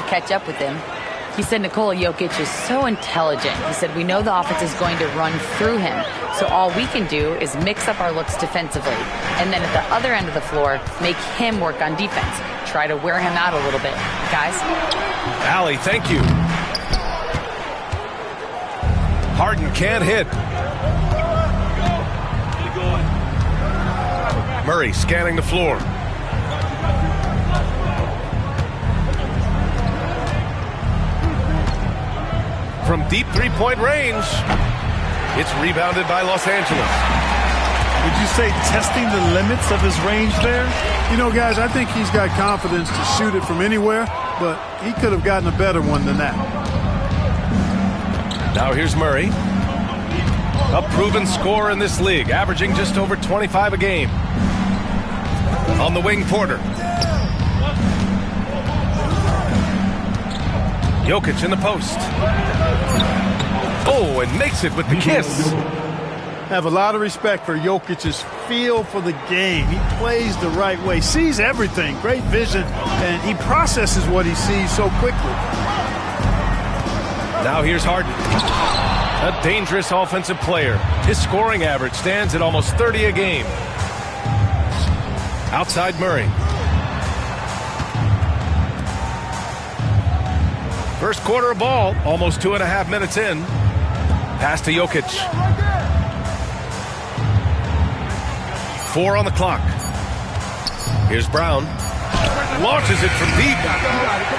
catch up with him. He said Nikola Jokic is so intelligent. He said, we know the offense is going to run through him, so all we can do is mix up our looks defensively. And then at the other end of the floor, make him work on defense. Try to wear him out a little bit. Guys? Allie, thank you. Harden can't hit. Murray scanning the floor. From deep three-point range, it's rebounded by Los Angeles. Would you say testing the limits of his range there? You know, guys, I think he's got confidence to shoot it from anywhere, but he could have gotten a better one than that. Now here's Murray. A proven scorer in this league, averaging just over 25 a game. On the wing, Porter. Jokic in the post. Oh, and makes it with the kiss. Have a lot of respect for Jokic's feel for the game. He plays the right way, sees everything, great vision, and he processes what he sees so quickly. Now here's Harden. A dangerous offensive player. His scoring average stands at almost 30 a game. Outside Murray. First quarter of ball, almost 2.5 minutes in. Pass to Jokic. 4 on the clock. Here's Brown. Launches it from deep.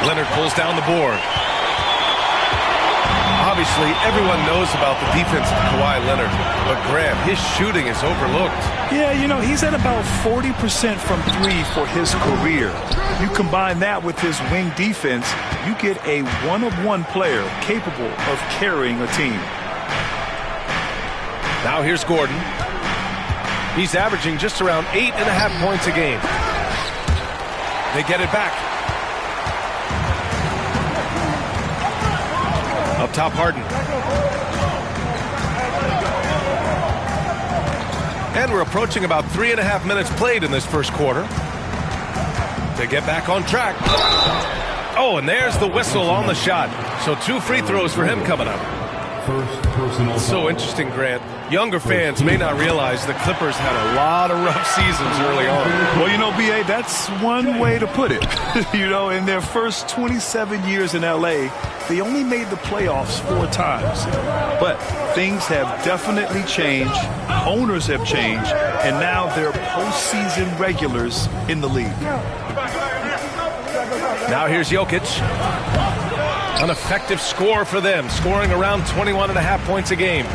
Leonard pulls down the board. Obviously, everyone knows about the defense of Kawhi Leonard, but Grant, his shooting is overlooked. Yeah, you know, he's at about 40% from three for his career. You combine that with his wing defense, you get a one-of-one player capable of carrying a team. Now here's Gordon. He's averaging just around 8.5 points a game. They get it back. Up top, Harden. And we're approaching about 3.5 minutes played in this first quarter. They get back on track. Oh, and there's the whistle on the shot. So 2 free throws for him coming up. So interesting, Grant. Younger fans may not realize the Clippers had a lot of rough seasons early on. Well, you know, B.A., that's one way to put it. You know, in their first 27 years in L.A., they only made the playoffs 4 times. But things have definitely changed. Owners have changed. And now they're postseason regulars in the league. Now here's Jokic. An effective score for them, scoring around 21.5 points a game.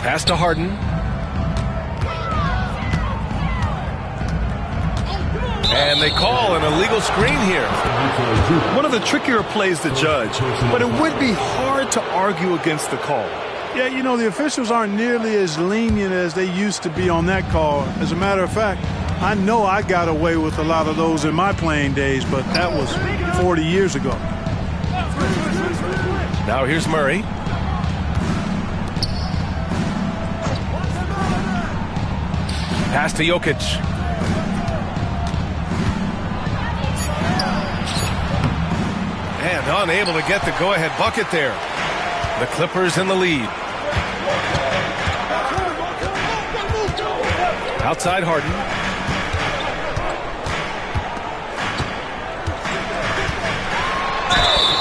Pass to Harden. And they call an illegal screen here. One of the trickier plays to judge, but it would be hard to argue against the call. Yeah, you know, the officials aren't nearly as lenient as they used to be on that call. As a matter of fact, I know I got away with a lot of those in my playing days, but that was 40 years ago. Now here's Murray. Pass to Jokic. And unable to get the go-ahead bucket there. The Clippers in the lead. Outside Harden.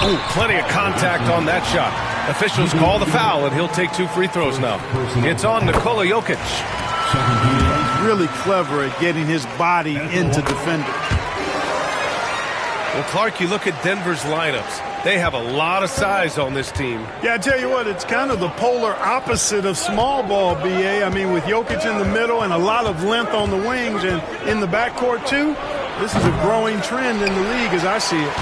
Ooh, plenty of contact on that shot. Officials call the foul, and he'll take 2 free throws now. It's on Nikola Jokic. He's really clever at getting his body into defenders. Well, Clark, you look at Denver's lineups. They have a lot of size on this team. Yeah, I tell you what, it's kind of the polar opposite of small ball, B.A. I mean, with Jokic in the middle and a lot of length on the wings and in the backcourt, too, this is a growing trend in the league as I see it.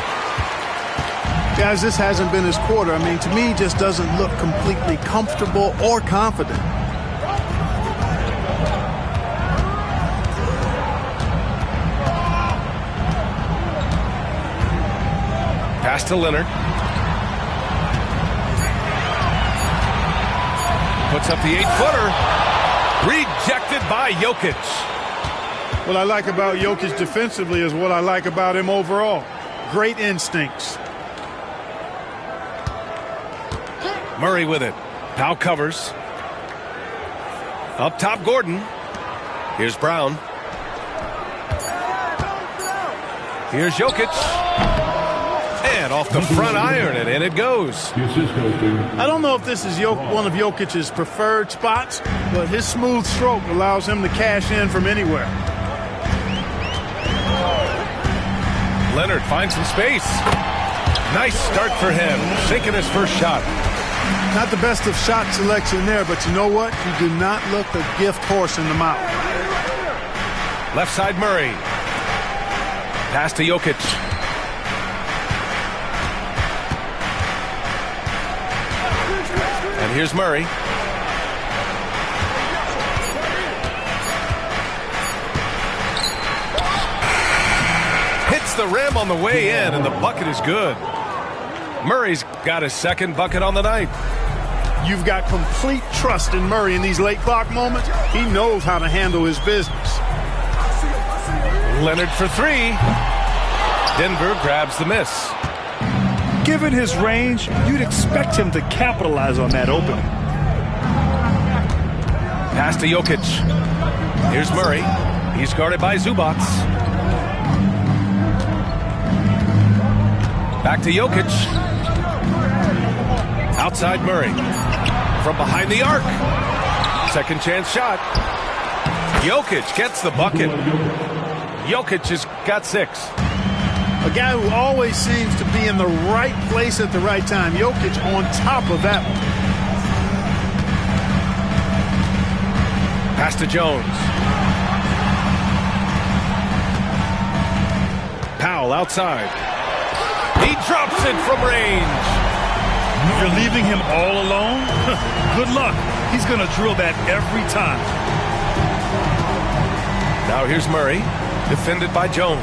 Guys, this hasn't been his quarter. I mean, to me, he just doesn't look completely comfortable or confident. Pass to Leonard. Puts up the 8-footer. Rejected by Jokic. What I like about Jokic defensively is what I like about him overall. great instincts. Murray with it. Powell covers. Up top, Gordon. Here's Brown. Here's Jokic. And off the front iron, and in it goes. I don't know if this is one of Jokic's preferred spots, but his smooth stroke allows him to cash in from anywhere. Leonard finds some space. Nice start for him, sinking his first shot. Not the best of shot selection there, but you know what? You do not look a gift horse in the mouth. Left side Murray. Pass to Jokic. And here's Murray. Hits the rim on the way in, and the bucket is good. Murray's got his second bucket on the night. You've got complete trust in Murray in these late clock moments. He knows how to handle his business. Leonard for three. Denver grabs the miss. Given his range, you'd expect him to capitalize on that opening. Pass to Jokic. Here's Murray. He's guarded by Zubac. Back to Jokic. Outside Murray. From behind the arc. Second chance shot. Jokic gets the bucket. Jokic has got 6. A guy who always seems to be in the right place at the right time. Jokic on top of that one. Pass to Jones. Powell outside. He drops it from range. You're leaving him all alone? Good luck. He's going to drill that every time. Now here's Murray, defended by Jones.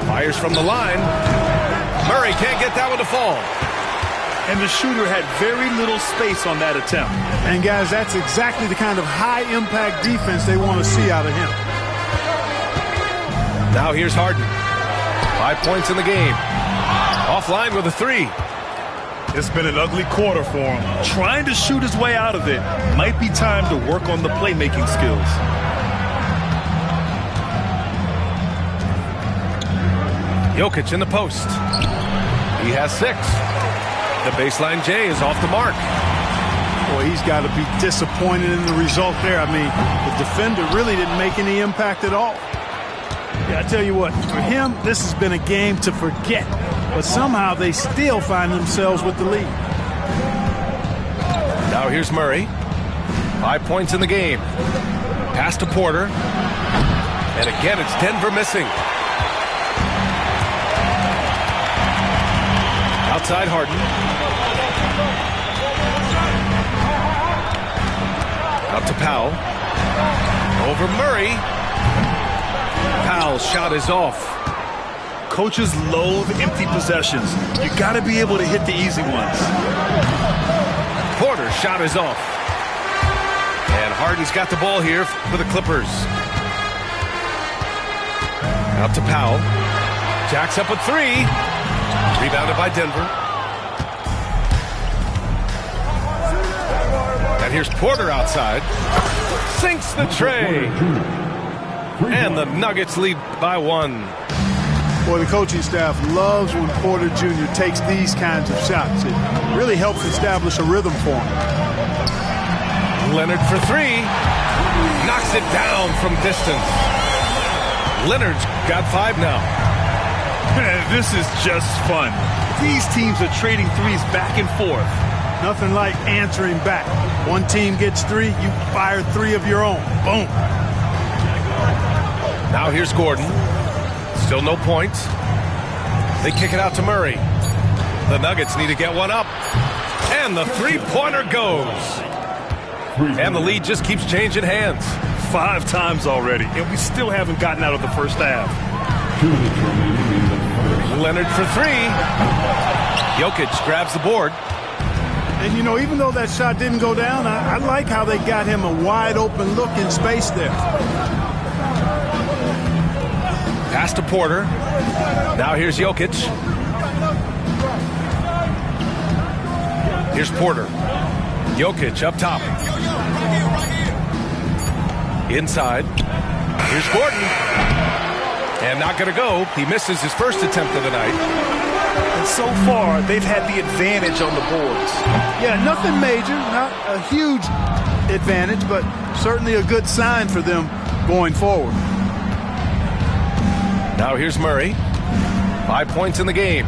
Fires from the line. Murray can't get that one to fall. And the shooter had very little space on that attempt. And guys, that's exactly the kind of high-impact defense they want to see out of him. Now here's Harden. 5 points in the game. Offline with a 3. It's been an ugly quarter for him. Trying to shoot his way out of it. Might be time to work on the playmaking skills. Jokic in the post. He has 6. The baseline J is off the mark. Boy, he's got to be disappointed in the result there. I mean, the defender really didn't make any impact at all. Yeah, I tell you what, for him, this has been a game to forget. But somehow they still find themselves with the lead. Now here's Murray. 5 points in the game. Pass to Porter. And again, it's Denver missing. Outside Harden. Out to Powell. Over Murray. Powell's shot is off. Coaches loathe empty possessions. You got to be able to hit the easy ones. Porter's shot is off. And Harden's got the ball here for the Clippers. Out to Powell. Jacks up a 3. Rebounded by Denver. And here's Porter outside. Sinks the tray. And the Nuggets lead by 1. Boy, the coaching staff loves when Porter Jr. takes these kinds of shots. It really helps establish a rhythm for him. Leonard for 3. Knocks it down from distance. Leonard's got 5 now. This is just fun. These teams are trading threes back and forth. Nothing like answering back. One team gets 3, you fire 3 of your own. Boom. Now here's Gordon. Still no points. They kick it out to Murray. The Nuggets need to get one up. And the three-pointer goes. And the lead just keeps changing hands. 5 times already, and we still haven't gotten out of the first half. Leonard for 3. Jokic grabs the board. And, you know, even though that shot didn't go down, I like how they got him a wide-open look in space there. Pass to Porter. Now here's Jokic. Here's Porter. Jokic up top. Inside. Here's Gordon. And not going to go. He misses his first attempt of the night. And so far, they've had the advantage on the boards. Yeah, nothing major, not a huge advantage, but certainly a good sign for them going forward. Now here's Murray. 5 points in the game.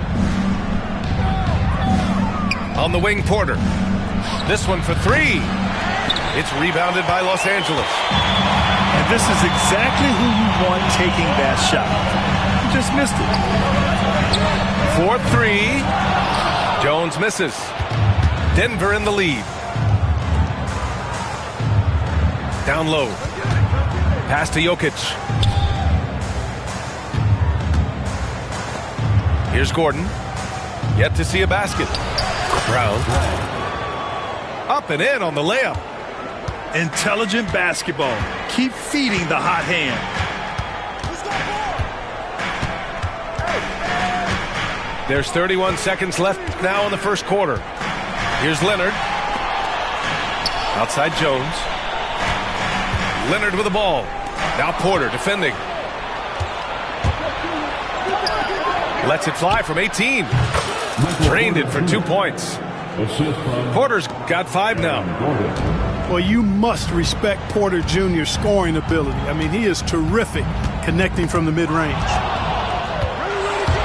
On the wing, Porter. This one for 3. It's rebounded by Los Angeles. And this is exactly who you want taking that shot. He just missed it. 4-3. Jones misses. Denver in the lead. Down low. Pass to Jokic. Here's Gordon. Yet to see a basket. Brown. Up and in on the layup. Intelligent basketball. Keep feeding the hot hand. There's 31 seconds left now in the first quarter. Here's Leonard. Outside Jones. Leonard with the ball. Now Porter defending. Lets it fly from 18. Drained it for 2 points. Porter's got 5 now. Well, you must respect Porter Jr.'s scoring ability. I mean, he is terrific connecting from the mid-range.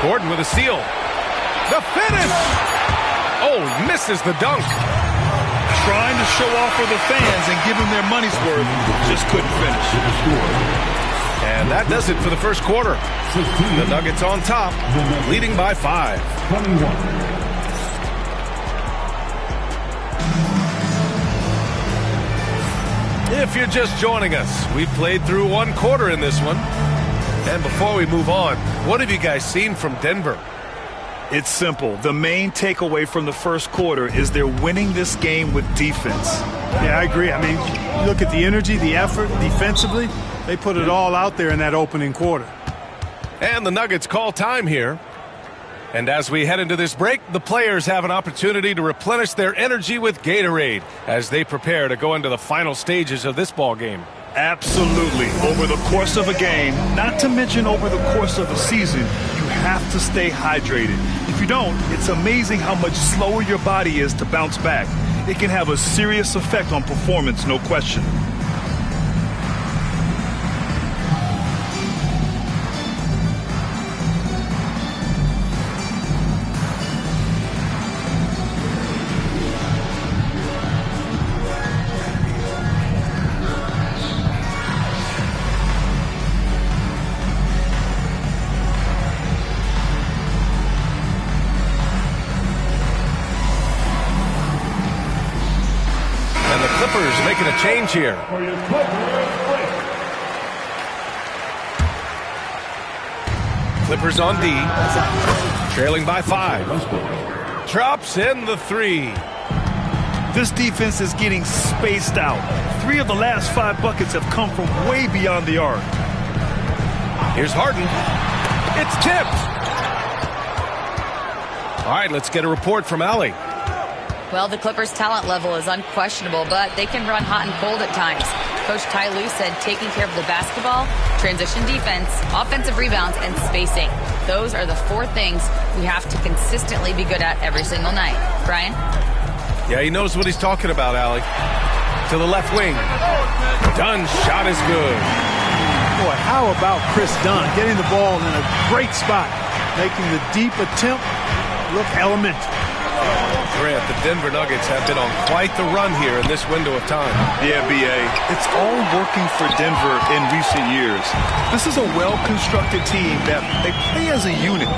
Gordon with a steal. The finish! Oh, misses the dunk. Trying to show off for the fans and give them their money's worth. Just couldn't finish. And that does it for the first quarter. The Nuggets on top, leading by 5. If you're just joining us, we've played through 1 quarter in this one. And before we move on, what have you guys seen from Denver? It's simple. The main takeaway from the first quarter is they're winning this game with defense. Yeah, I agree. I mean, look at the energy, the effort defensively. They put it all out there in that opening quarter. And the Nuggets call time here. And as we head into this break, the players have an opportunity to replenish their energy with Gatorade as they prepare to go into the final stages of this ball game. Absolutely. Over the course of a game, not to mention over the course of a season, you have to stay hydrated. If you don't, it's amazing how much slower your body is to bounce back. It can have a serious effect on performance, no question. Making a change here. Clippers on D. Trailing by 5. Drops in the 3. This defense is getting spaced out. 3 of the last 5 buckets have come from way beyond the arc. Here's Harden. It's tipped. All right, let's get a report from Allie. Well, the Clippers' talent level is unquestionable, but they can run hot and cold at times. Coach Ty Lue said taking care of the basketball, transition defense, offensive rebounds, and spacing. Those are the 4 things we have to consistently be good at every single night. Brian? Yeah, he knows what he's talking about, Allie. To the left wing. Dunn's shot is good. Boy, how about Chris Dunn getting the ball in a great spot, making the deep attempt look elementary. Grant, the Denver Nuggets have been on quite the run here in this window of time. Yeah, B.A. It's all working for Denver in recent years. This is a well-constructed team that they play as a unit,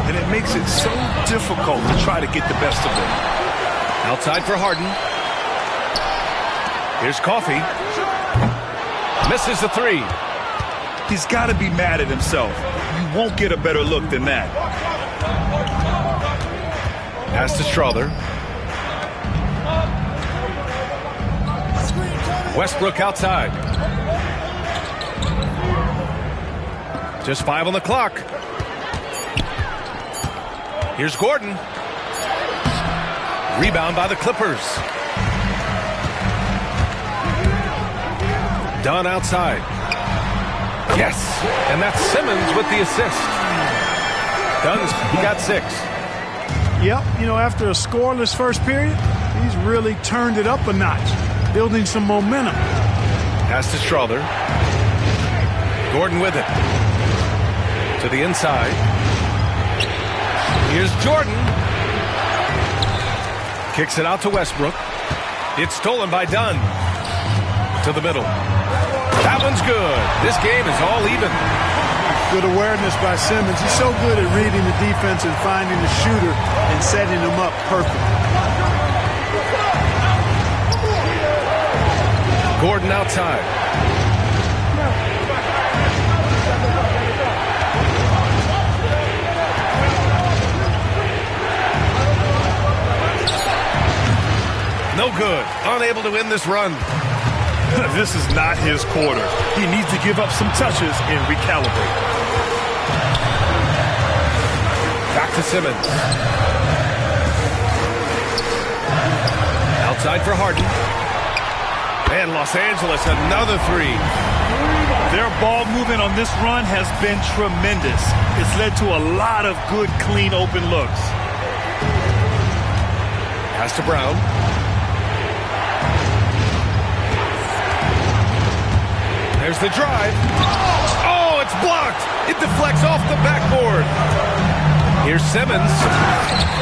and it makes it so difficult to try to get the best of them. Outside for Harden. Here's Coffey. Misses the 3. He's got to be mad at himself. You won't get a better look than that. Pass to Strother. Westbrook outside. Just 5 on the clock. Here's Gordon. Rebound by the Clippers. Dunn outside. Yes, and that's Simmons with the assist. Dunn's got 6. Yep, after a scoreless first period, he's really turned it up a notch, building some momentum. Pass to Strother. Gordon with it. To the inside. Here's Jordan. Kicks it out to Westbrook. It's stolen by Dunn. To the middle. That one's good. This game is all even. Good awareness by Simmons. He's so good at reading the defense and finding the shooter and setting him up perfect. Gordon outside. No good. Unable to win this run. This is not his quarter. He needs to give up some touches and recalibrate. Back to Simmons. Outside for Harden. And Los Angeles, another 3. Their ball movement on this run has been tremendous. It's led to a lot of good, clean, open looks. Pass to Brown. There's the drive. Oh, it's blocked. It deflects off the backboard. Here's Simmons.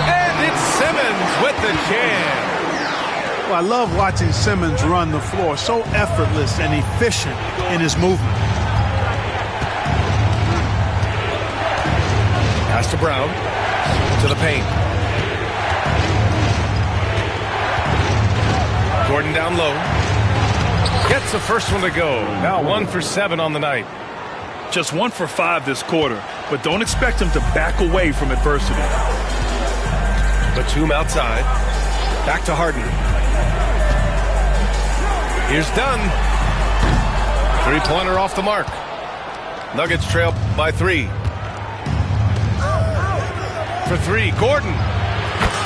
And it's Simmons with the jam. Well, I love watching Simmons run the floor. So effortless and efficient in his movement. Pass to Brown. To the paint. Gordon down low. Gets the first one to go. Now 1 for 7 on the night. Just 1 for 5 this quarter, but don't expect him to back away from adversity. Batum outside. Back to Harden. Here's Dunn. 3-pointer off the mark. Nuggets trail by 3. For 3, Gordon.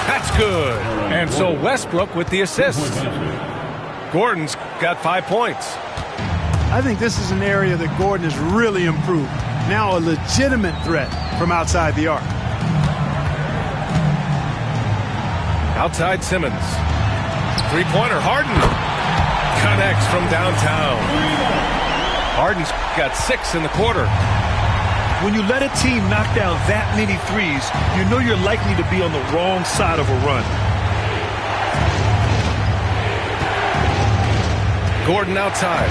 That's good. And so Westbrook with the assist. Gordon's got 5 points. I think this is an area that Gordon has really improved. Now a legitimate threat from outside the arc. Outside Simmons. 3-pointer, Harden. Connects from downtown. Harden's got 6 in the quarter. When you let a team knock down that many threes, you know you're likely to be on the wrong side of a run. Gordon outside.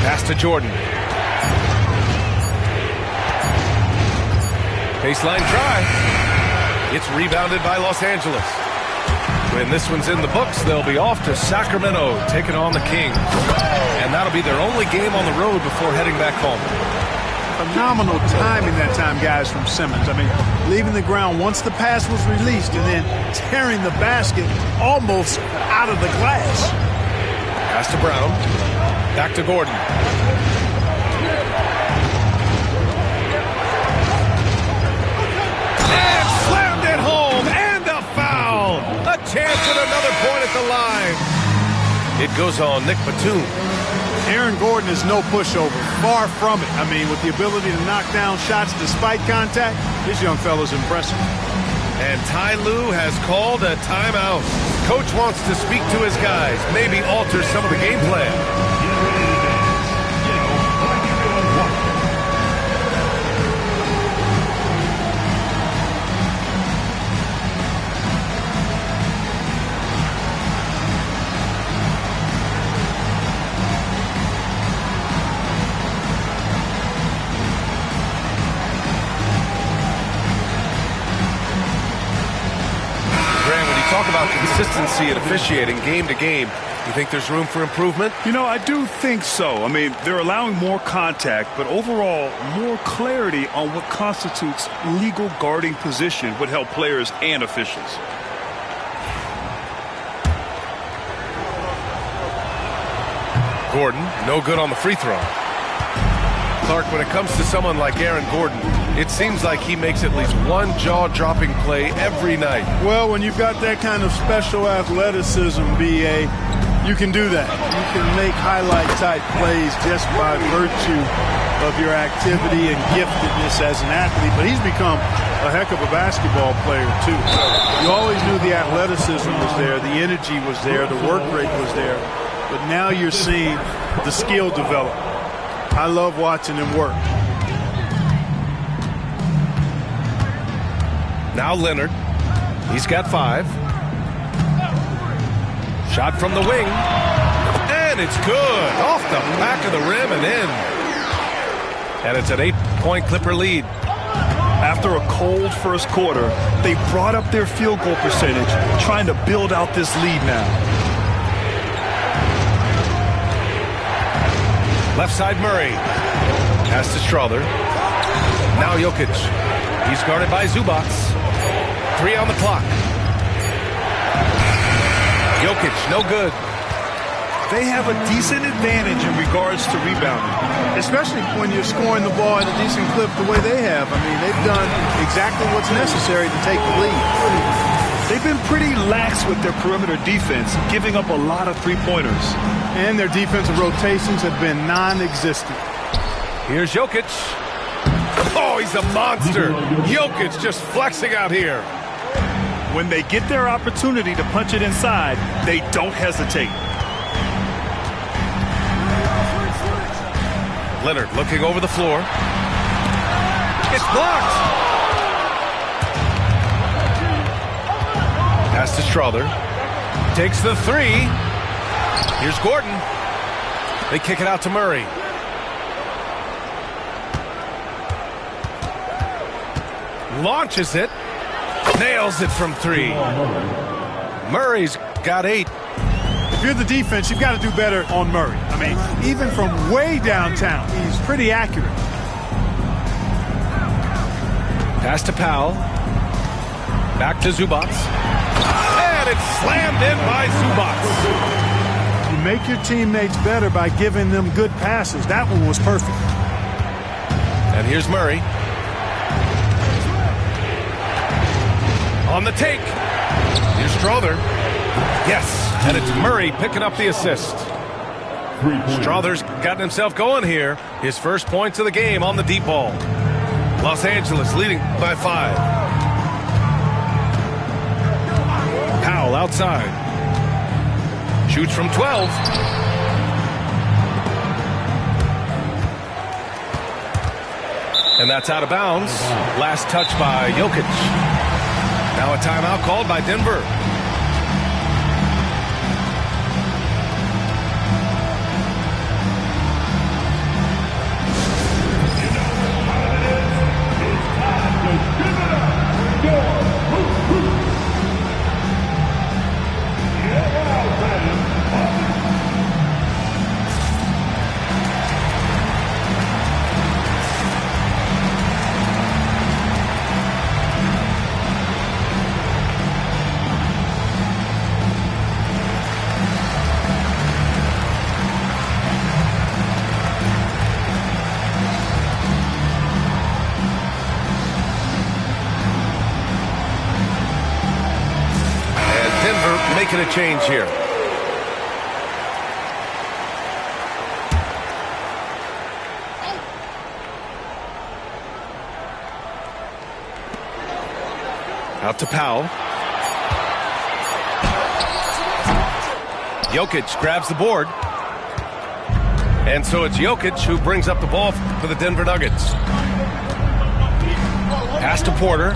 Pass to Jordan. Baseline drive. It's rebounded by Los Angeles. When this one's in the books, they'll be off to Sacramento, taking on the Kings. And that'll be their only game on the road before heading back home. Phenomenal timing that time, guys, from Simmons. I mean, leaving the ground once the pass was released and then tearing the basket almost out of the glass. Pass to Brown. Back to Gordon. And slammed it home. And a foul. A chance at another point at the line. It goes on Nick Batum. Aaron Gordon is no pushover. Far from it. I mean, with the ability to knock down shots despite contact, this young fella's impressive. And Ty Lue has called a timeout. Coach wants to speak to his guys, maybe alter some of the game plan. Talk about consistency and officiating game to game. You think there's room for improvement? You know, I do think so. I mean, they're allowing more contact, but overall, more clarity on what constitutes legal guarding position would help players and officials. Gordon, no good on the free throw. Clark, when it comes to someone like Aaron Gordon, it seems like he makes at least one jaw-dropping play every night. Well, when you've got that kind of special athleticism, B.A., you can do that. You can make highlight-type plays just by virtue of your activity and giftedness as an athlete. But he's become a heck of a basketball player, too. You always knew the athleticism was there, the energy was there, the work rate was there. But now you're seeing the skill develop. I love watching him work. Now Leonard. He's got 5. Shot from the wing. And it's good. Off the back of the rim and in. And it's an 8-point Clipper lead. After a cold first quarter, they brought up their field goal percentage, trying to build out this lead now. Left side Murray. Pass to Strother. Now Jokic. He's guarded by Zubac. 3 on the clock. Jokic, no good. They have a decent advantage in regards to rebounding. Especially when you're scoring the ball at a decent clip the way they have. I mean, they've done exactly what's necessary to take the lead. They've been pretty lax with their perimeter defense, giving up a lot of three-pointers. And their defensive rotations have been non-existent. Here's Jokic. Oh, he's a monster. Jokic just flexing out here. When they get their opportunity to punch it inside, they don't hesitate. Leonard looking over the floor. It's blocked. Pass to Strother. Takes the 3. Here's Gordon. They kick it out to Murray. Launches it. Nails it from 3. Murray's got 8. If you're the defense, you've got to do better on Murray. I mean, even from way downtown, he's pretty accurate. Pass to Powell. Back to Zubac. And it's slammed in by Zubac. You make your teammates better by giving them good passes. That one was perfect. And here's Murray. On the take. Here's Strother. Yes. And it's Murray picking up the assist. Strother's gotten himself going here. His first points of the game on the deep ball. Los Angeles leading by 5. Powell outside. Shoots from 12. And that's out of bounds. Last touch by Jokic. Now a timeout called by Denver. Making a change here. Out to Powell. Jokic grabs the board. And so it's Jokic who brings up the ball for the Denver Nuggets. Pass to Porter.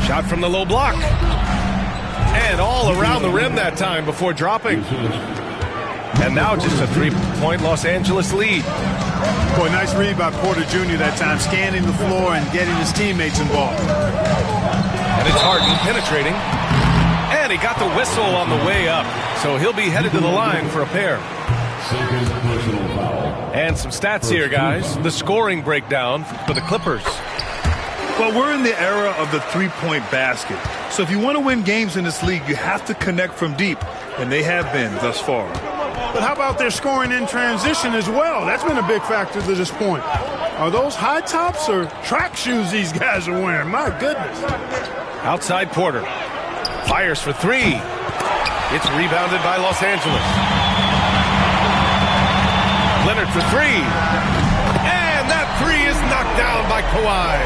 Shot from the low block. And all around the rim that time before dropping. And now just a 3-point Los Angeles lead. Boy, nice read by Porter Jr. that time, scanning the floor and getting his teammates involved. And it's Harden penetrating. And he got the whistle on the way up. So he'll be headed to the line for a pair. And some stats here, guys. The scoring breakdown for the Clippers. Well, we're in the era of the three-point basket. So if you want to win games in this league, you have to connect from deep. And they have been thus far. But how about their scoring in transition as well? That's been a big factor to this point. Are those high tops or track shoes these guys are wearing? My goodness. Outside Porter. Fires for three. It's rebounded by Los Angeles. Leonard for three. And that three is knocked down by Kawhi.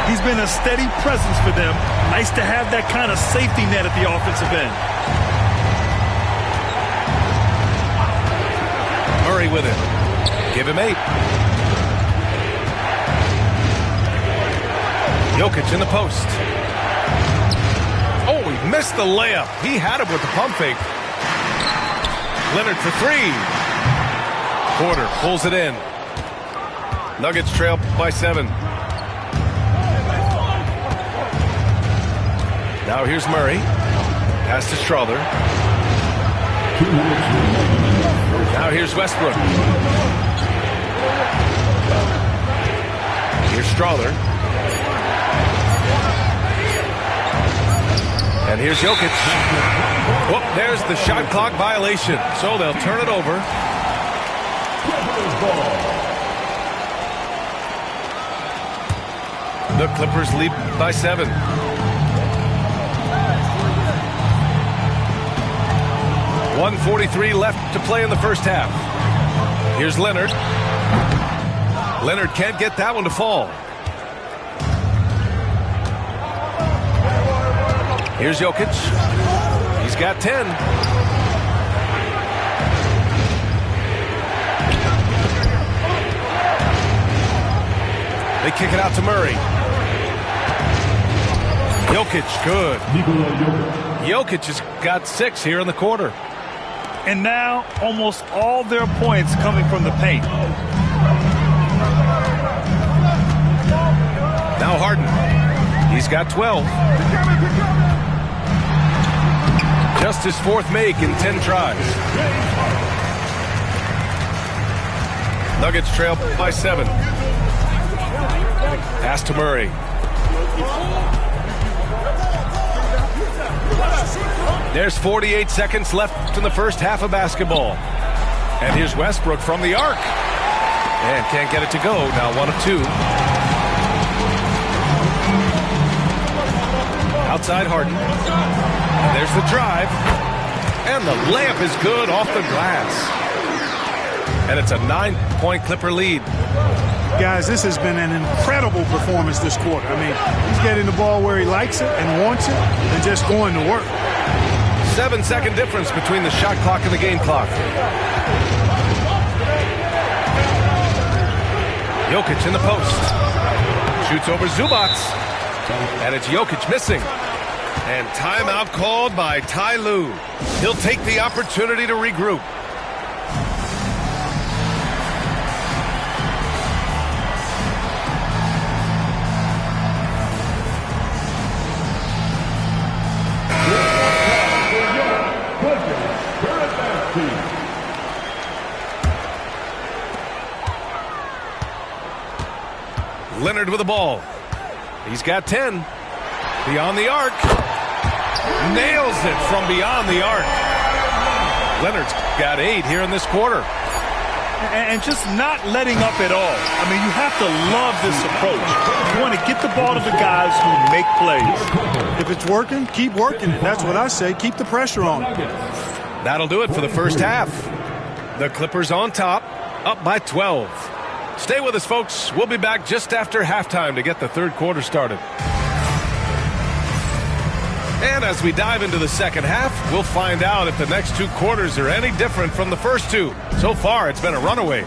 He's been a steady presence for them. Nice to have that kind of safety net at the offensive end. Murray with it. Give him 8. Jokic in the post. Oh, he missed the layup. He had him with the pump fake. Leonard for three. Porter pulls it in. Nuggets trail by 7. Now here's Murray. Pass to Strother. Now here's Westbrook. Here's Strother. And here's Jokic. Oh, there's the shot clock violation. So they'll turn it over. The Clippers lead by 7. .143 left to play in the first half. Here's Leonard. Leonard can't get that one to fall. Here's Jokic. He's got 10. They kick it out to Murray. Jokic, good. Jokic has got 6 here in the quarter. And now almost all their points coming from the paint. Now Harden. He's got 12. Just his 4th make in 10 tries. Nuggets trail by 7. Pass to Murray. There's 48 seconds left in the first half of basketball. And here's Westbrook from the arc. And can't get it to go. Now 1 of 2. Outside Harden. And there's the drive. And the layup is good off the glass. And it's a 9-point Clipper lead. Guys, this has been an incredible performance this quarter. I mean, he's getting the ball where he likes it and wants it and just going to work. 7-second difference between the shot clock and the game clock. Jokic in the post. Shoots over Zubac. And it's Jokic missing. And timeout called by Ty Lue. He'll take the opportunity to regroup. Leonard with the ball. He's got 10. Beyond the arc. Nails it from beyond the arc. Leonard's got 8 here in this quarter. And just not letting up at all. I mean, you have to love this approach. You want to get the ball to the guys who make plays. If it's working, keep working it. That's what I say. Keep the pressure on it. That'll do it for the first half. The Clippers on top, up by 12. Stay with us, folks. We'll be back just after halftime to get the third quarter started. And as we dive into the second half, we'll find out if the next 2 quarters are any different from the first 2. So far, it's been a runaway.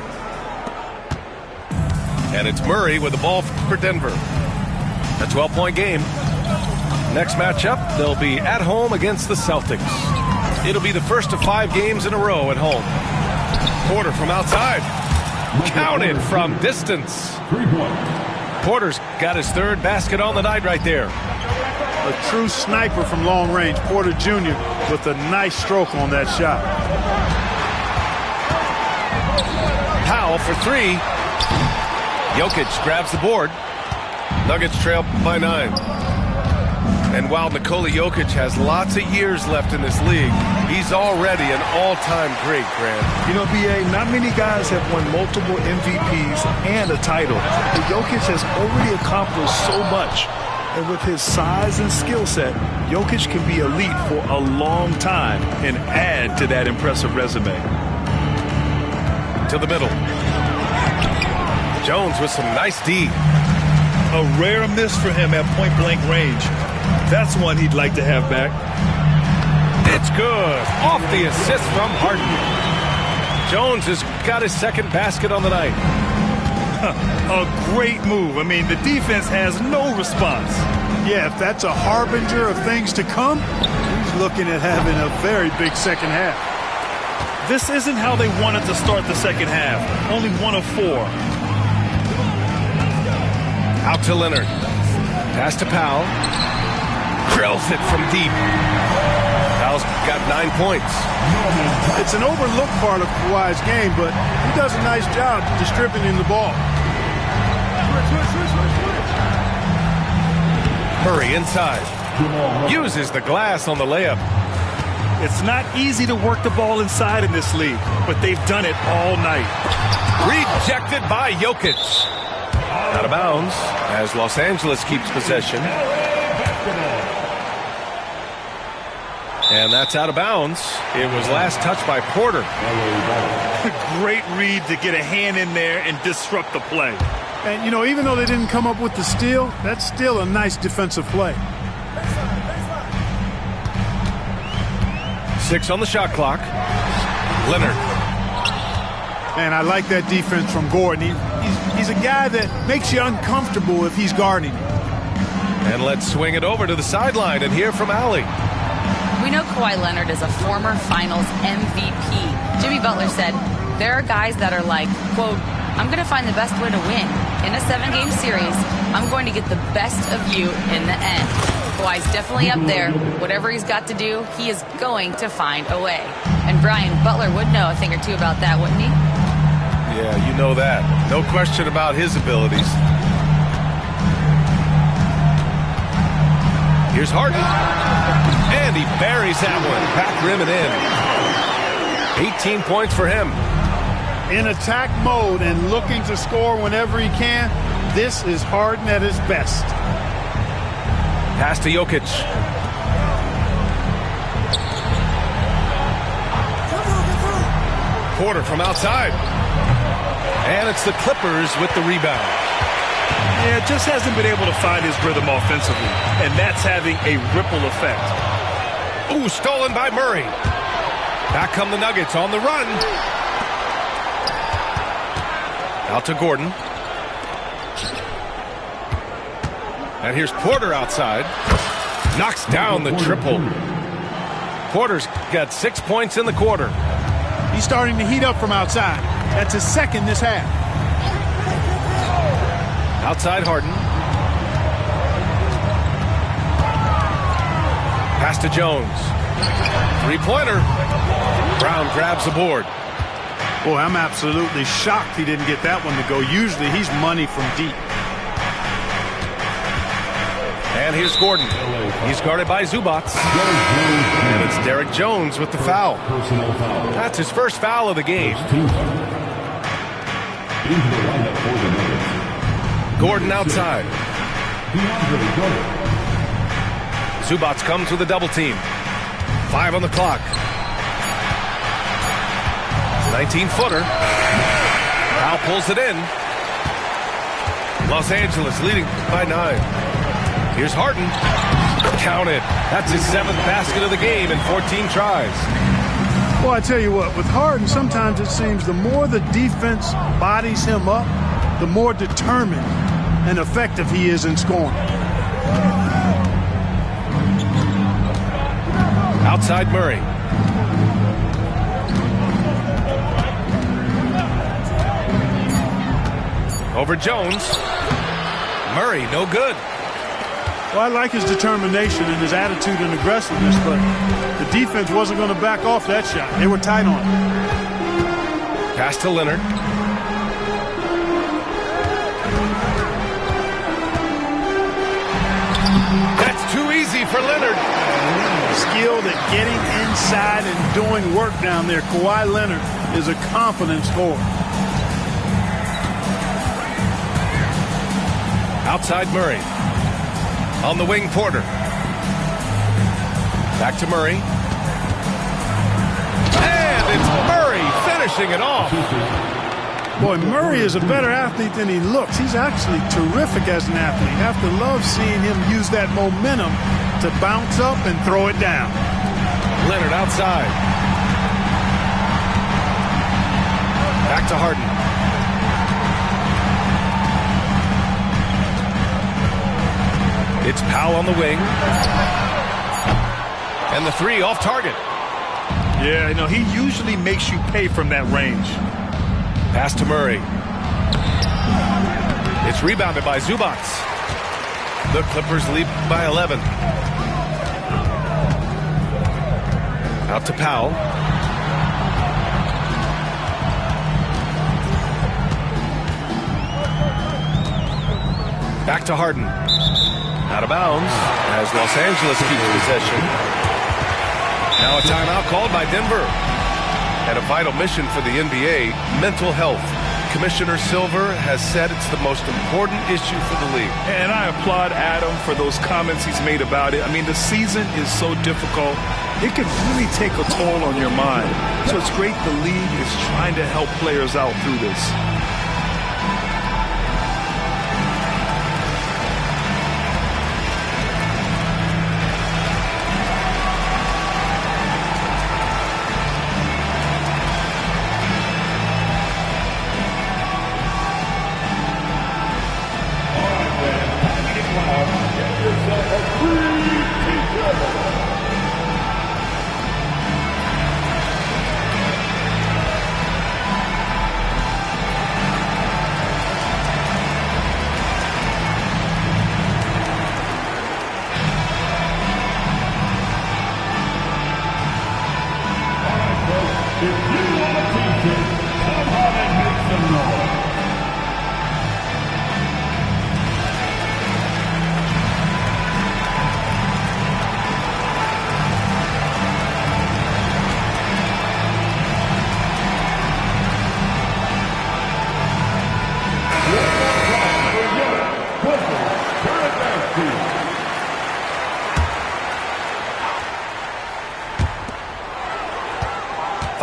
And it's Murray with the ball for Denver. A 12-point game. Next matchup, they'll be at home against the Celtics. It'll be the first of 5 games in a row at home. Porter from outside. Counted from distance. Porter's got his 3rd basket on the night right there. A true sniper from long range. Porter Jr. with a nice stroke on that shot. Powell for 3. Jokic grabs the board. Nuggets trail by 9. And while Nikola Jokic has lots of years left in this league, he's already an all-time great, Grant. You know, B.A., not many guys have won multiple MVPs and a title. But Jokic has already accomplished so much. And with his size and skill set, Jokic can be elite for a long time and add to that impressive resume. To the middle. Jones with some nice D. A rare miss for him at point-blank range. That's one he'd like to have back. It's good. Off the assist from Harden. Jones has got his second basket on the night. A great move. I mean, the defense has no response. Yeah, if that's a harbinger of things to come, he's looking at having a very big second half. This isn't how they wanted to start the second half. Only 1 of 4. Out to Leonard. Pass to Powell. Drills it from deep. Powell's got 9 points. It's an overlooked part of Kawhi's game, but he does a nice job distributing the ball. Murray inside. Uses the glass on the layup. It's not easy to work the ball inside in this league, but they've done it all night. Rejected by Jokic. Out of bounds as Los Angeles keeps possession. And that's out of bounds. It was last touched by Porter. Great read to get a hand in there and disrupt the play. And, you know, even though they didn't come up with the steal, that's still a nice defensive play. 6 on the shot clock. Leonard. Man, I like that defense from Gordon. He's a guy that makes you uncomfortable if he's guarding. And let's swing it over to the sideline and hear from Allie. We know Kawhi Leonard is a former Finals MVP. Jimmy Butler said, there are guys that are like, quote, I'm going to find the best way to win. In a 7-game series, I'm going to get the best of you in the end. Kawhi's definitely up there. Whatever he's got to do, he is going to find a way. And Brian Butler would know a thing or two about that, wouldn't he? Yeah, you know that. No question about his abilities. Here's Harden. And he buries that one. Back rim and in. 18 points for him. In attack mode and looking to score whenever he can, this is Harden at his best. Pass to Jokic. Porter from outside. And it's the Clippers with the rebound. Yeah, just hasn't been able to find his rhythm offensively, and that's having a ripple effect. Ooh, stolen by Murray. Back come the Nuggets on the run. Out to Gordon. And here's Porter outside. Knocks down the triple. Porter's got 6 points in the quarter. He's starting to heat up from outside. That's his second this half. Outside Harden. Pass to Jones. Three-pointer. Brown grabs the board. Boy, I'm absolutely shocked he didn't get that one to go. Usually he's money from deep. And here's Gordon. He's guarded by Zubats. And it's Derek Jones with the foul. That's his first foul of the game. Gordon outside. Zubats comes with a double team. 5 on the clock. 19-footer. Powell pulls it in. Los Angeles leading by 9. Here's Harden. Counted. That's his 7th basket of the game in 14 tries. Well, I tell you what, with Harden, sometimes it seems the more the defense bodies him up, the more determined and effective he is in scoring. Outside Murray. Over Jones. Murray, no good. Well, I like his determination and his attitude and aggressiveness, but the defense wasn't going to back off that shot. They were tight on it. Pass to Leonard. That's too easy for Leonard. Skilled at getting inside and doing work down there. Kawhi Leonard is a confident scorer. Outside Murray. On the wing, Porter. Back to Murray. And it's Murray finishing it off. Boy, Murray is a better athlete than he looks. He's actually terrific as an athlete. You have to love seeing him use that momentum to bounce up and throw it down. Leonard outside. Back to Harden. It's Powell on the wing. And the three off target. Yeah, you know, he usually makes you pay from that range. Pass to Murray. It's rebounded by Zubac. The Clippers lead by 11. Out to Powell. Back to Harden. Out of bounds as Los Angeles keeps possession. Now a timeout called by Denver. And a vital mission for the NBA, mental health. Commissioner Silver has said it's the most important issue for the league. And I applaud Adam for those comments he's made about it. I mean, the season is so difficult. It can really take a toll on your mind. So it's great the league is trying to help players out through this.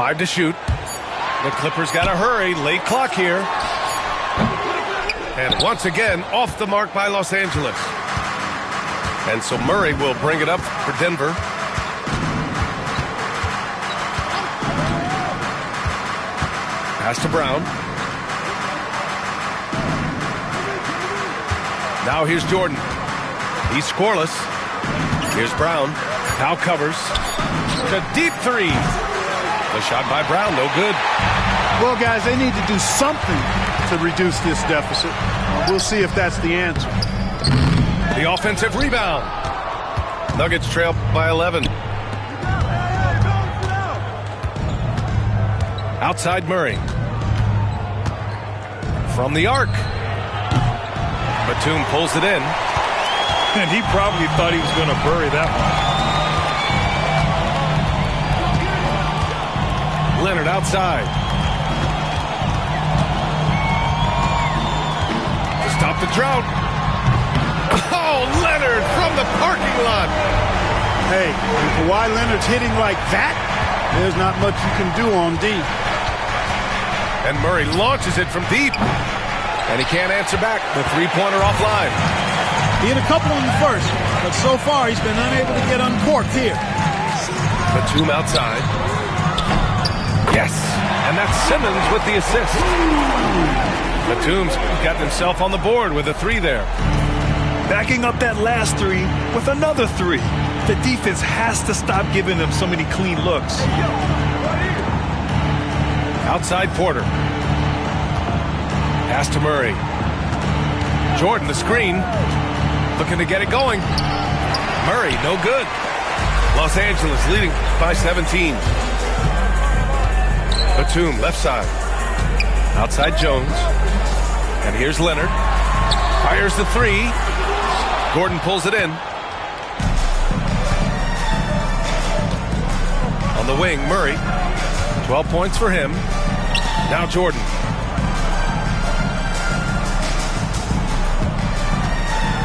Five to shoot. The Clippers got to hurry. Late clock here. And once again, off the mark by Los Angeles. And so Murray will bring it up for Denver. Pass to Brown. Now here's Jordan. He's scoreless. Here's Brown. Now covers. The deep three. The shot by Brown, no good. Well, guys, they need to do something to reduce this deficit. We'll see if that's the answer. The offensive rebound. Nuggets trail by 11. Outside Murray. From the arc. Batum pulls it in. And he probably thought he was going to bury that one. Leonard outside. To stop the drought. Oh, Leonard from the parking lot. Hey, when Kawhi Leonard's hitting like that, there's not much you can do on D. And Murray launches it from deep. And he can't answer back. The three-pointer offline. He hit a couple in the first, but so far he's been unable to get uncorked here. Batum outside. Yes, and that's Simmons with the assist. Batum's got himself on the board with a three there. Backing up that last three with another three. The defense has to stop giving them so many clean looks. Outside Porter. Pass to Murray. Jordan, the screen. Looking to get it going. Murray, no good. Los Angeles leading by 17. Batum, left side. Outside Jones. And here's Leonard. Fires the three. Gordon pulls it in. On the wing, Murray. 12 points for him. Now Jordan.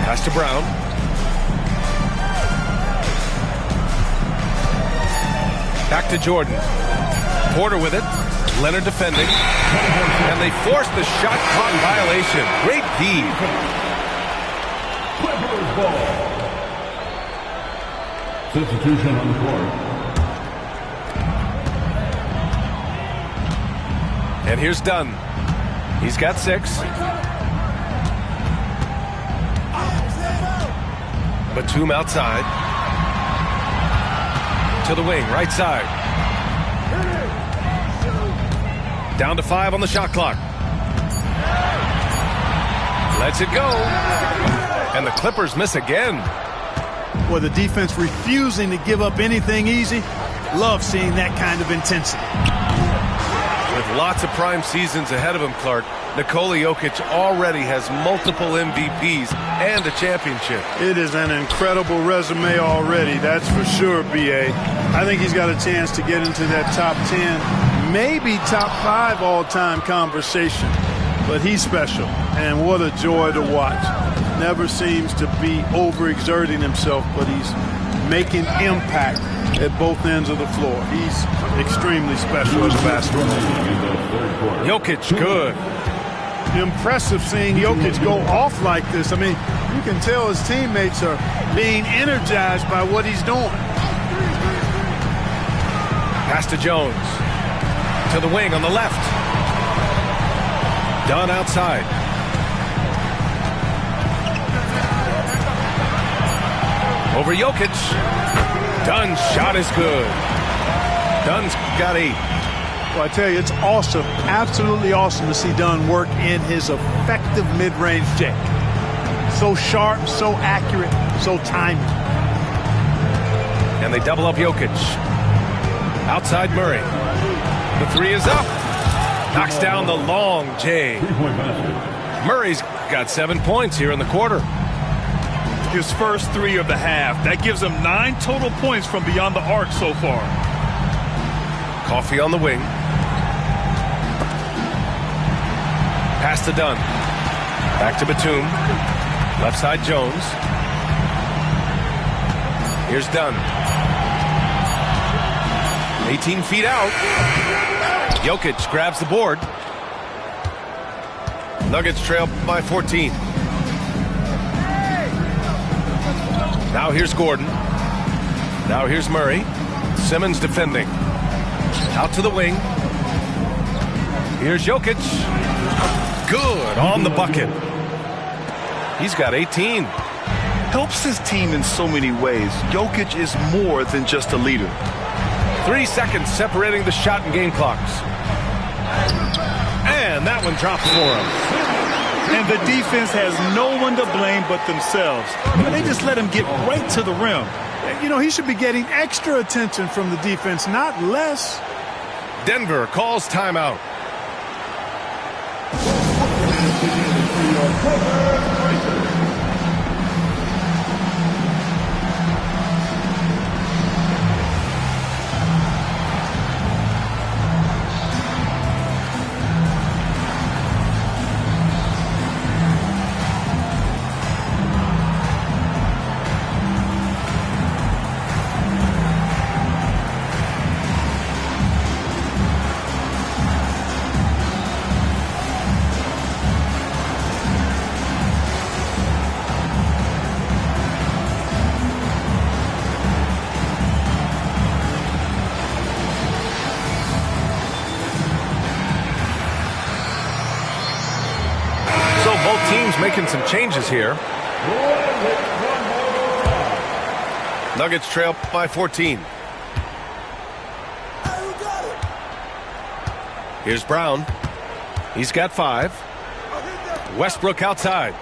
Pass to Brown. Back to Jordan. Porter with it. Leonard defending. And they force the shot clock violation. Great D. Clippers ball. Substitution on the court. And here's Dunn. He's got 6. Batum outside. To the wing, right side. Down to 5 on the shot clock. Lets it go. And the Clippers miss again. Boy, the defense refusing to give up anything easy. Love seeing that kind of intensity. With lots of prime seasons ahead of him, Clark, Nikola Jokic already has multiple MVPs and a championship. It is an incredible resume already, that's for sure, B.A. I think he's got a chance to get into that top 10, maybe top 5 all-time conversation. But he's special, and what a joy to watch. Never seems to be overexerting himself, but he's making impact at both ends of the floor. He's extremely special as a basketball player. Jokic, good. Impressive seeing Jokic go off like this. I mean, you can tell his teammates are being energized by what he's doing. Pass to Jones. To the wing on the left. Dunn outside. Over Jokic. Dunn's shot is good. Dunn's got 8. Well, I tell you, it's awesome, absolutely awesome to see Dunn work in his effective mid-range check. So sharp, so accurate, so timely. And they double up Jokic. Outside Murray. The 3 is up. Knocks down the long J. Murray's got 7 points here in the quarter. His first 3 of the half. That gives him 9 total points from beyond the arc so far. Coffee on the wing. Pass to Dunn. Back to Batum. Left side Jones. Here's Dunn. 18 feet out. Jokic grabs the board. Nuggets trail by 14. Now here's Gordon. Now here's Murray. Simmons defending. Out to the wing. Here's Jokic. Good on the bucket. He's got 18. Helps his team in so many ways. Jokic is more than just a leader. 3 seconds separating the shot and game clocks. And that one dropped for him. And the defense has no one to blame but themselves. They just let him get right to the rim. You know, he should be getting extra attention from the defense, not less. Denver calls timeout. Making some changes here. Nuggets trail by 14. Here's Brown. He's got 5. Westbrook outside.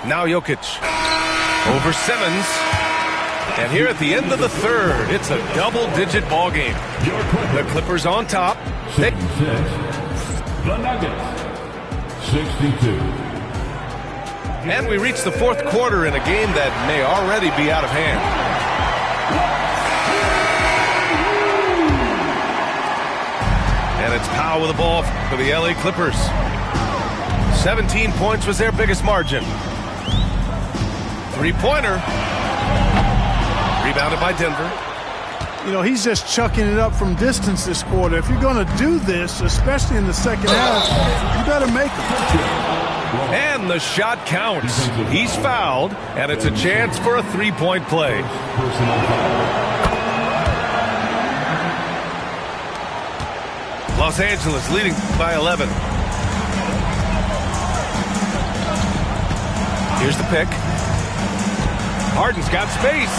Now Jokic. Over Simmons. And here at the end of the third, it's a double-digit ball game. The Clippers on top. The Nuggets, 62. And we reach the fourth quarter in a game that may already be out of hand. And it's Powell with the ball for the LA Clippers. 17 points was their biggest margin. Three-pointer. Rebounded by Denver. You know, he's just chucking it up from distance this quarter. If you're going to do this, especially in the second half, you better make it. And the shot counts. He's fouled, and it's a chance for a three-point play. Los Angeles leading by 11. Here's the pick. Harden's got space.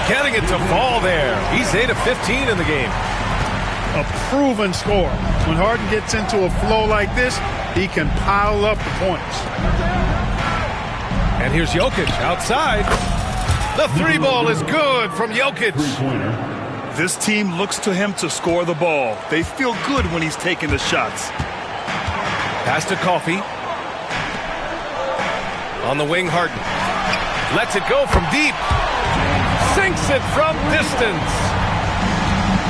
Getting it to fall there. He's 8 of 15 in the game. A proven scorer. When Harden gets into a flow like this, he can pile up the points. And here's Jokic outside. The three ball is good from Jokic. This team looks to him to score the ball. They feel good when he's taking the shots. Pass to Coffey. On the wing, Harden. Lets it go from deep. Sinks it from distance.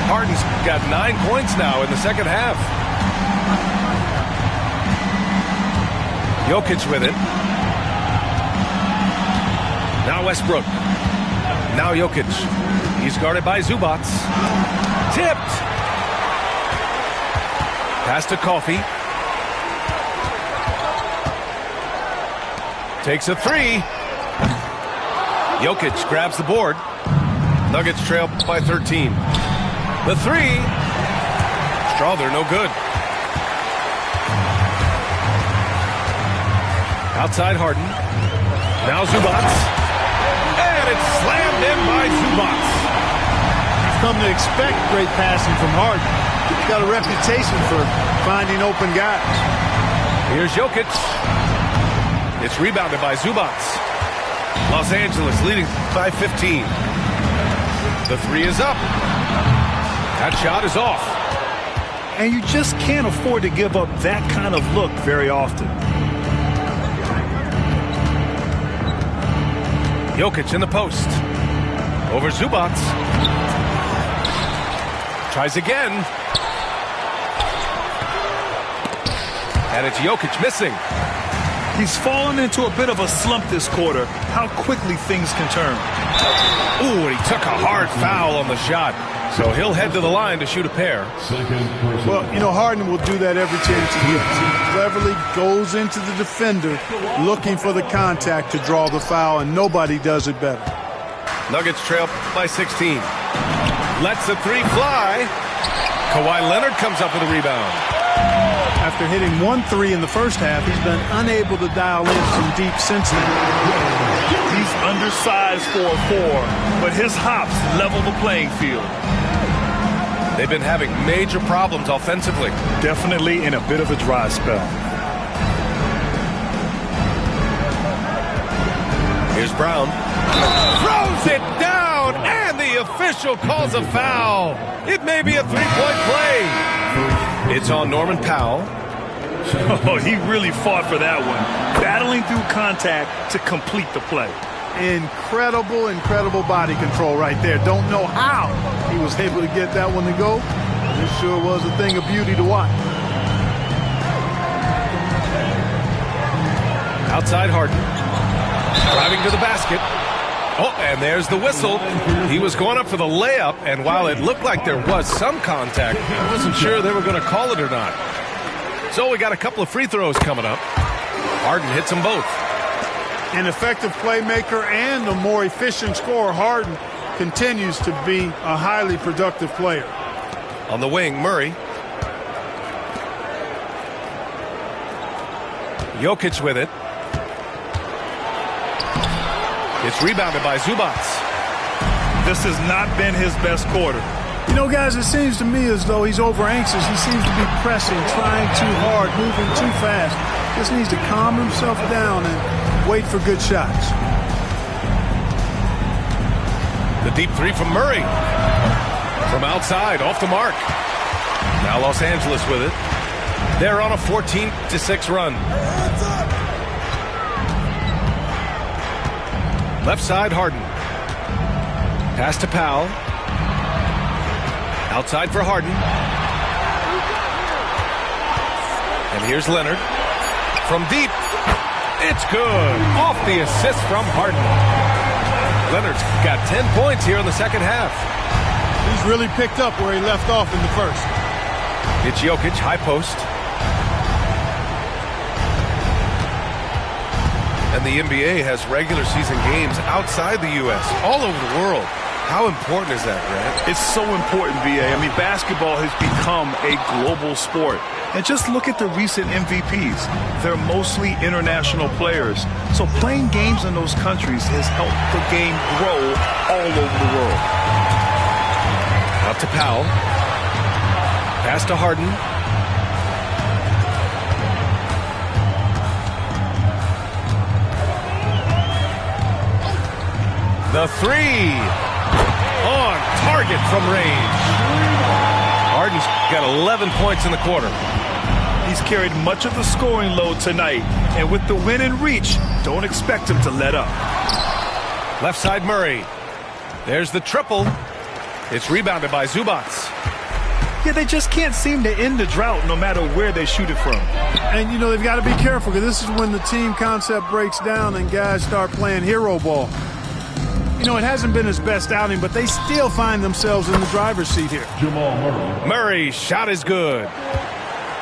Harden's got 9 points now in the second half. Jokic with it. Now Westbrook. Now Jokic. He's guarded by Zubac. Tipped. Pass to Coffey. Takes a three. Jokic grabs the board. Nuggets trail by 13. The three. Strawther, no good. Outside Harden. Now Zubac. And it's slammed in by Zubac. You've come to expect great passing from Harden. He's got a reputation for finding open guys. Here's Jokic. It's rebounded by Zubac. Los Angeles leading by 15. The three is up. That shot is off. And you just can't afford to give up that kind of look very often. Jokic in the post. Over Zubac. Tries again. And it's Jokic missing. He's fallen into a bit of a slump this quarter. How quickly things can turn. Ooh, and he took a hard foul on the shot. So he'll head to the line to shoot a pair. Well, you know, Harden will do that every chance he gets. He cleverly goes into the defender looking for the contact to draw the foul, and nobody does it better. Nuggets trail by 16. Lets the three fly. Kawhi Leonard comes up with a rebound. After hitting 1-3 in the first half, he's been unable to dial in from deep since then. He's undersized for a 4, but his hops level the playing field. They've been having major problems offensively. Definitely in a bit of a dry spell. Here's Brown. Throws it down, and the official calls a foul. It may be a three-point play. It's on Norman Powell. Oh, he really fought for that one. Battling through contact to complete the play. Incredible, incredible body control right there. Don't know how he was able to get that one to go. This sure was a thing of beauty to watch. Outside Harden. Driving to the basket. Oh, and there's the whistle. He was going up for the layup, and while it looked like there was some contact, I wasn't sure they were going to call it or not. So we got a couple of free throws coming up. Harden hits them both. An effective playmaker and a more efficient scorer, Harden continues to be a highly productive player. On the wing, Murray. Jokic with it. It's rebounded by Zubac. This has not been his best quarter. You know, guys, it seems to me as though he's over-anxious. He seems to be pressing, trying too hard, moving too fast. Just needs to calm himself down and wait for good shots. The deep three from Murray. From outside, off the mark. Now Los Angeles with it. They're on a 14-6 run. Left side, Harden. Pass to Powell. Outside for Harden. And here's Leonard. From deep. It's good. Off the assist from Harden. Leonard's got 10 points here in the second half. He's really picked up where he left off in the first. It's Jokic, high post. And the NBA has regular season games outside the U.S., all over the world. How important is that, Grant? It's so important, VA. I mean, basketball has become a global sport. And just look at the recent MVPs. They're mostly international players. So playing games in those countries has helped the game grow all over the world. Out to Powell. Pass to Harden. The three. On target from range. Harden's got 11 points in the quarter. He's carried much of the scoring load tonight. And with the win in reach, don't expect him to let up. Left side Murray. There's the triple. It's rebounded by Zubac. Yeah, they just can't seem to end the drought no matter where they shoot it from. And, you know, they've got to be careful because this is when the team concept breaks down and guys start playing hero ball. You know, it hasn't been his best outing, but they still find themselves in the driver's seat here. Jamal Murray. Murray's shot is good.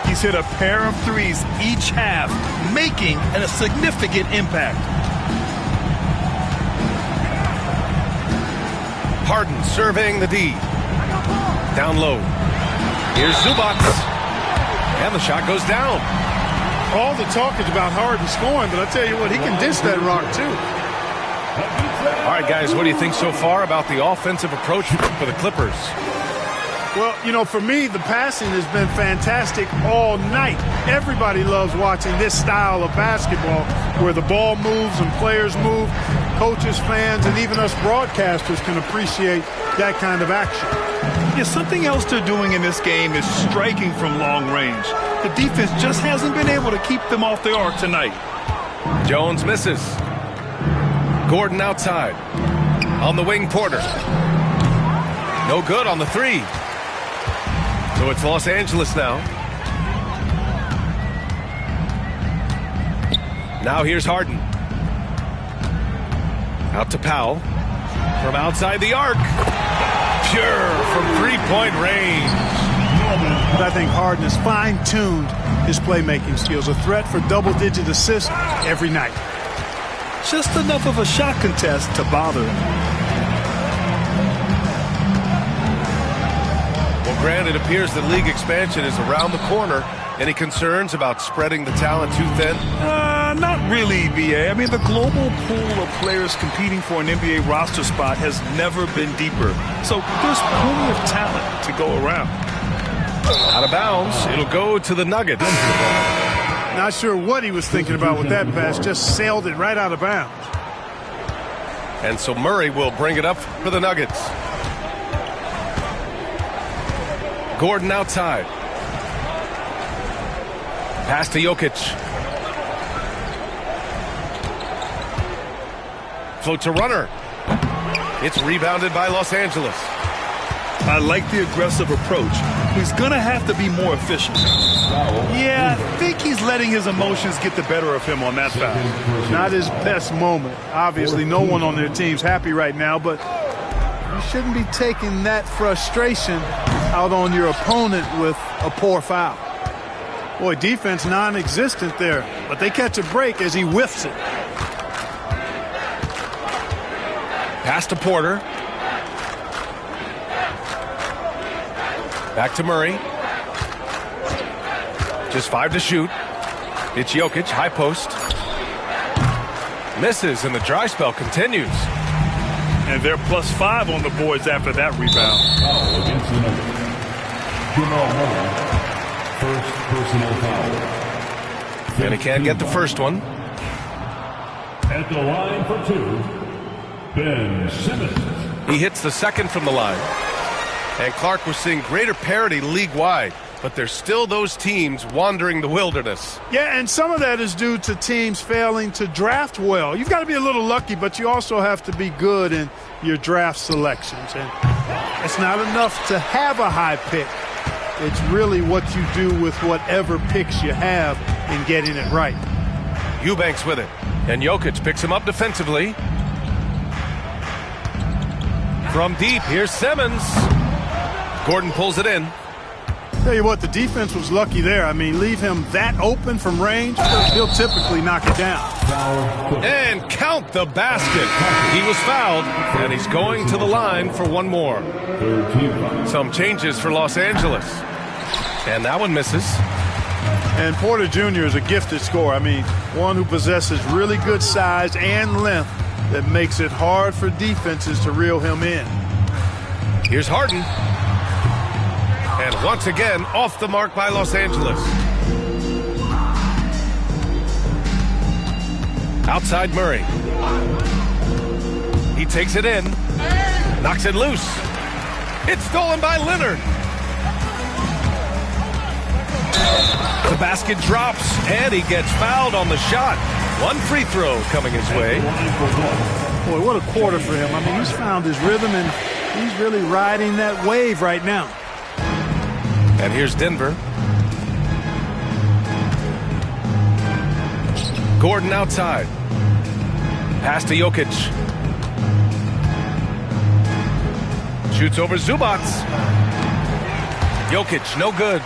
He's hit a pair of threes each half, making a significant impact. Harden surveying the D. Down low. Here's Zubac. And the shot goes down. All the talk is about Harden scoring, but I tell you what, he can dish that rock too. All right, guys, what do you think so far about the offensive approach for the Clippers? Well, you know, for me, the passing has been fantastic all night. Everybody loves watching this style of basketball where the ball moves and players move. Coaches, fans, and even us broadcasters can appreciate that kind of action. Yeah, something else they're doing in this game is striking from long range. The defense just hasn't been able to keep them off the arc tonight. Jones misses. Gordon outside. On the wing, Porter. No good on the three. So it's Los Angeles now. Now here's Harden. Out to Powell. From outside the arc. Pure from three-point range. But I think Harden has fine-tuned his playmaking skills. A threat for double-digit assists every night. Just enough of a shot contest to bother him. Well, Grant, it appears that league expansion is around the corner. Any concerns about spreading the talent too thin? Not really, BA. I mean, the global pool of players competing for an NBA roster spot has never been deeper. So there's plenty of talent to go around. Out of bounds. It'll go to the Nuggets. Not sure what he was thinking about with that pass. Just sailed it right out of bounds. And so Murray will bring it up for the Nuggets. Gordon outside. Pass to Jokic. Floats a runner. It's rebounded by Los Angeles. I like the aggressive approach. He's going to have to be more efficient. Yeah, I think he's letting his emotions get the better of him on that foul. Not his best moment. Obviously, no one on their team's happy right now, but you shouldn't be taking that frustration out on your opponent with a poor foul. Boy, defense non-existent there, but they catch a break as he whiffs it. Pass to Porter. Back to Murray. Just 5 to shoot. It's Jokic, high post. Misses, and the dry spell continues. And they're +5 on the boards after that rebound. Foul against the Nuggets. Jamal Murray. First personal foul. And he can't get the first one. At the line for 2, Ben Simmons. He hits the second from the line. And Clark, we're seeing greater parity league-wide. but there's still those teams wandering the wilderness. Yeah, and some of that is due to teams failing to draft well. You've got to be a little lucky, but you also have to be good in your draft selections. And it's not enough to have a high pick. It's really what you do with whatever picks you have in getting it right. Eubanks with it, and Jokic picks him up defensively. From deep, here's Simmons. Gordon pulls it in. Tell you what, the defense was lucky there. I mean, leave him that open from range, he'll typically knock it down. And count the basket. He was fouled, and he's going to the line for one more. Some changes for Los Angeles. And that one misses. And Porter Jr. is a gifted scorer. I mean, one who possesses really good size and length that makes it hard for defenses to reel him in. Here's Harden. And once again, off the mark by Los Angeles. Outside Murray. He takes it in. Knocks it loose. It's stolen by Leonard. The basket drops, and he gets fouled on the shot. One free throw coming his way. Boy, what a quarter for him. I mean, he's found his rhythm, and he's really riding that wave right now. And here's Denver. Gordon outside. Pass to Jokic. Shoots over Zubac. Jokic, no good.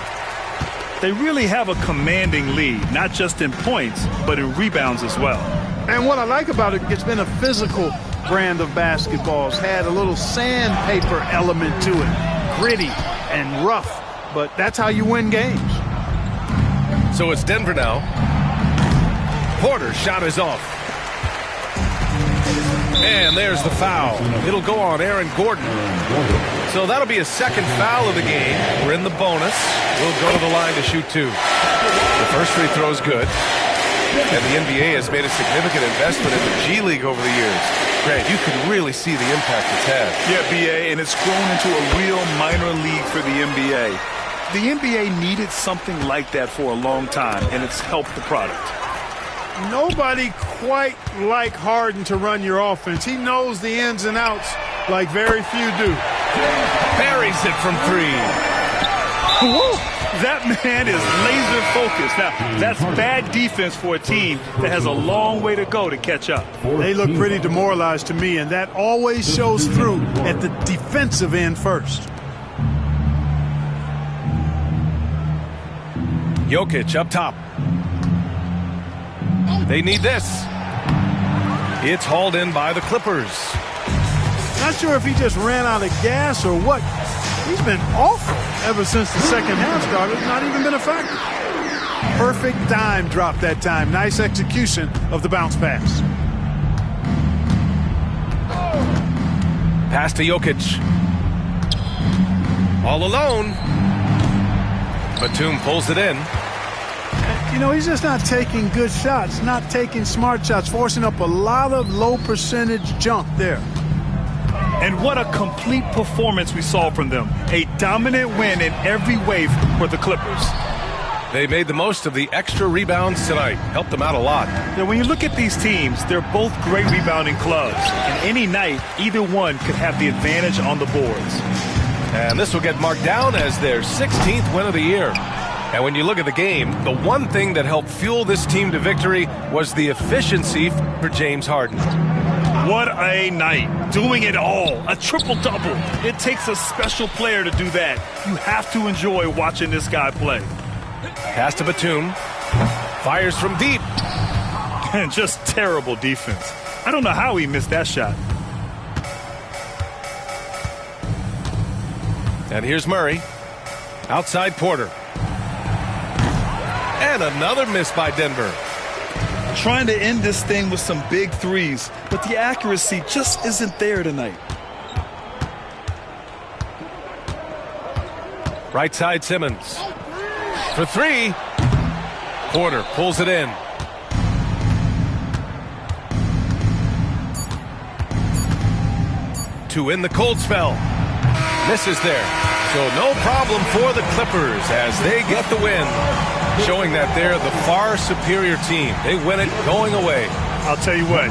They really have a commanding lead, not just in points, but in rebounds as well. And what I like about it, it's been a physical brand of basketball. It's had a little sandpaper element to it, gritty and rough, but that's how you win games. So it's Denver now. Porter's shot is off. And there's the foul. It'll go on Aaron Gordon. So that'll be a second foul of the game. We're in the bonus. We'll go to the line to shoot two. The first free throw is good. And the NBA has made a significant investment in the G League over the years. Grant, you can really see the impact it's had. Yeah, BA, and it's grown into a real minor league for the NBA. The NBA needed something like that for a long time, and it's helped the product. Nobody quite like Harden to run your offense. He knows the ins and outs like very few do. Buries it from three. Whoa, that man is laser focused. Now, that's bad defense for a team that has a long way to go to catch up. They look pretty demoralized to me, and that always shows through at the defensive end first. Jokic up top. They need this. It's hauled in by the Clippers. Not sure if he just ran out of gas or what. He's been awful ever since the second half started. Not even been a factor. Perfect dime drop that time. Nice execution of the bounce pass. Pass to Jokic. All alone. Batum pulls it in. You know, he's just not taking good shots, not taking smart shots, forcing up a lot of low percentage junk there. And what a complete performance we saw from them. A dominant win in every way for the Clippers. They made the most of the extra rebounds tonight. Helped them out a lot. Now, when you look at these teams, they're both great rebounding clubs. And any night, either one could have the advantage on the boards. And this will get marked down as their 16th win of the year. And when you look at the game, the one thing that helped fuel this team to victory was the efficiency for James Harden. What a night. Doing it all. A triple-double. It takes a special player to do that. You have to enjoy watching this guy play. Pass to Batum. Fires from deep. And just terrible defense. I don't know how he missed that shot. And here's Murray. Outside Porter. And another miss by Denver. Trying to end this thing with some big threes, but the accuracy just isn't there tonight. Right side Simmons. For three. Porter pulls it in. To end the cold spell. Misses there. So no problem for the Clippers as they get the win, showing that they're the far superior team. They win it going away. I'll tell you what,